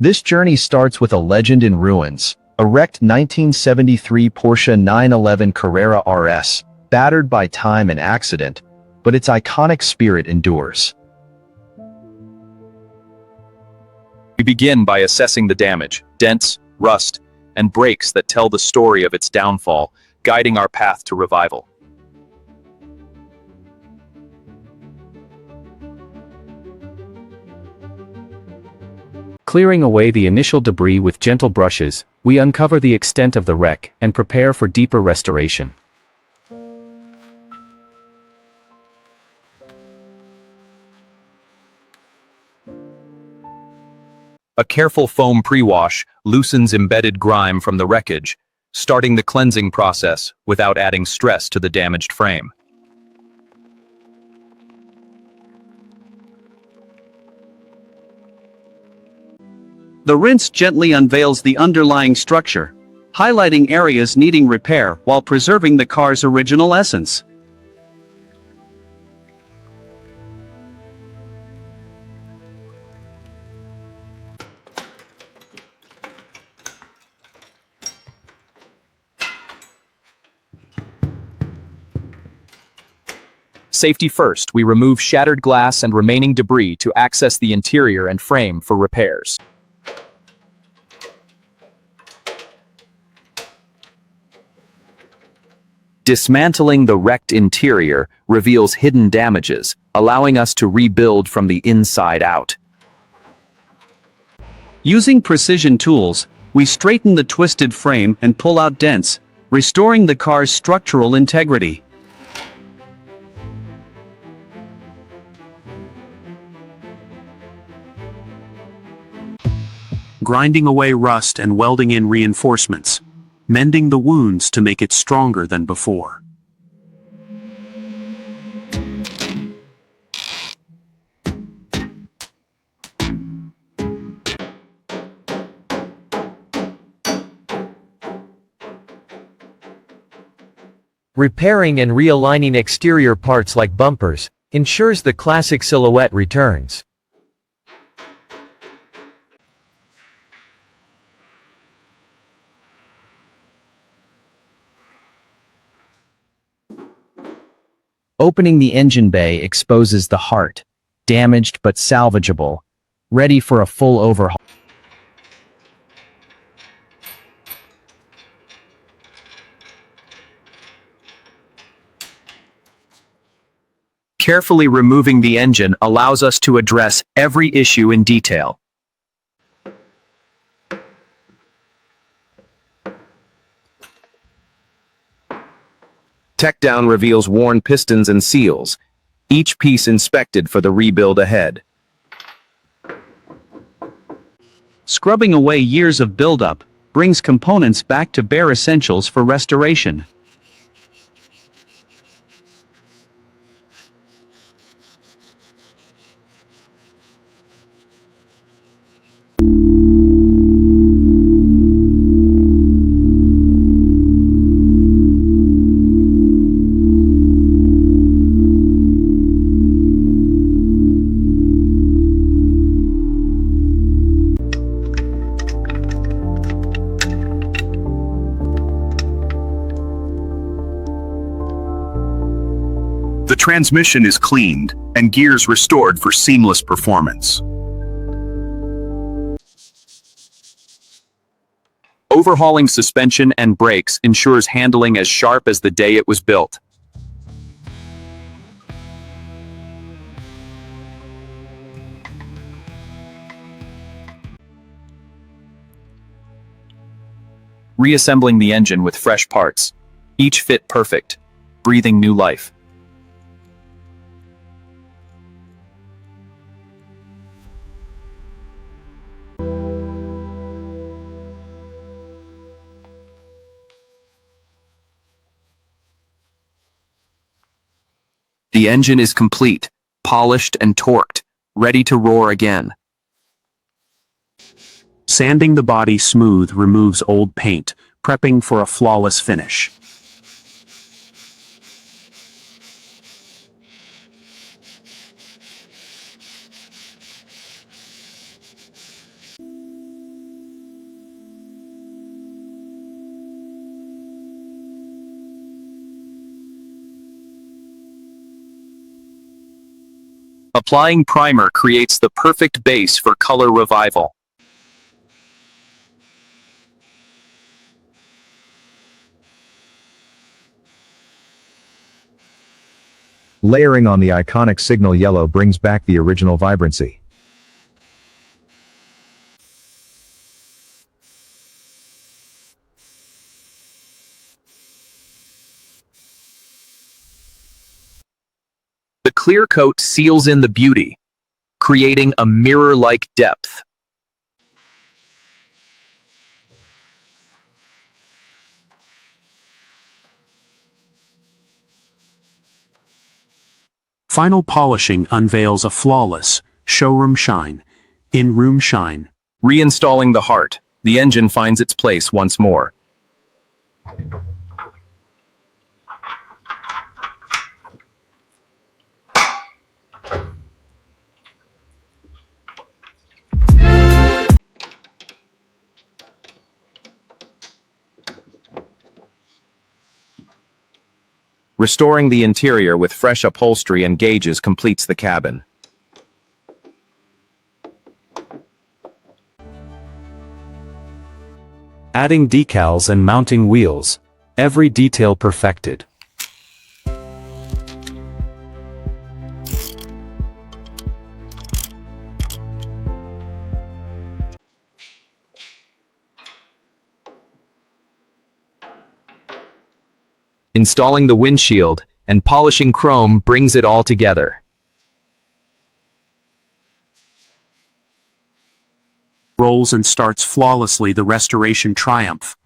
This journey starts with a legend in ruins, a wrecked 1973 Porsche 911 Carrera RS, battered by time and accident, but its iconic spirit endures. We begin by assessing the damage, dents, rust, and breaks that tell the story of its downfall, guiding our path to revival. Clearing away the initial debris with gentle brushes, we uncover the extent of the wreck and prepare for deeper restoration. A careful foam pre-wash loosens embedded grime from the wreckage, starting the cleansing process without adding stress to the damaged frame. The rinse gently unveils the underlying structure, highlighting areas needing repair while preserving the car's original essence. Safety first, we remove shattered glass and remaining debris to access the interior and frame for repairs. Dismantling the wrecked interior reveals hidden damages, allowing us to rebuild from the inside out. Using precision tools, we straighten the twisted frame and pull out dents, restoring the car's structural integrity. Grinding away rust and welding in reinforcements, mending the wounds to make it stronger than before. Repairing and realigning exterior parts like bumpers ensures the classic silhouette returns. Opening the engine bay exposes the heart, damaged but salvageable, ready for a full overhaul. Carefully removing the engine allows us to address every issue in detail. Teardown reveals worn pistons and seals, each piece inspected for the rebuild ahead. Scrubbing away years of buildup brings components back to bare essentials for restoration. The transmission is cleaned and gears restored for seamless performance. Overhauling suspension and brakes ensures handling as sharp as the day it was built. Reassembling the engine with fresh parts, each fit perfect, breathing new life. The engine is complete, polished and torqued, ready to roar again. Sanding the body smooth removes old paint, prepping for a flawless finish. Applying primer creates the perfect base for color revival. Layering on the iconic signal yellow brings back the original vibrancy. The clear coat seals in the beauty, creating a mirror-like depth. Final polishing unveils a flawless, showroom shine, in-room shine. Reinstalling the heart, the engine finds its place once more. Restoring the interior with fresh upholstery and gauges completes the cabin. Adding decals and mounting wheels. Every detail perfected. Installing the windshield and polishing chrome brings it all together. Rolls and starts flawlessly the restoration triumph.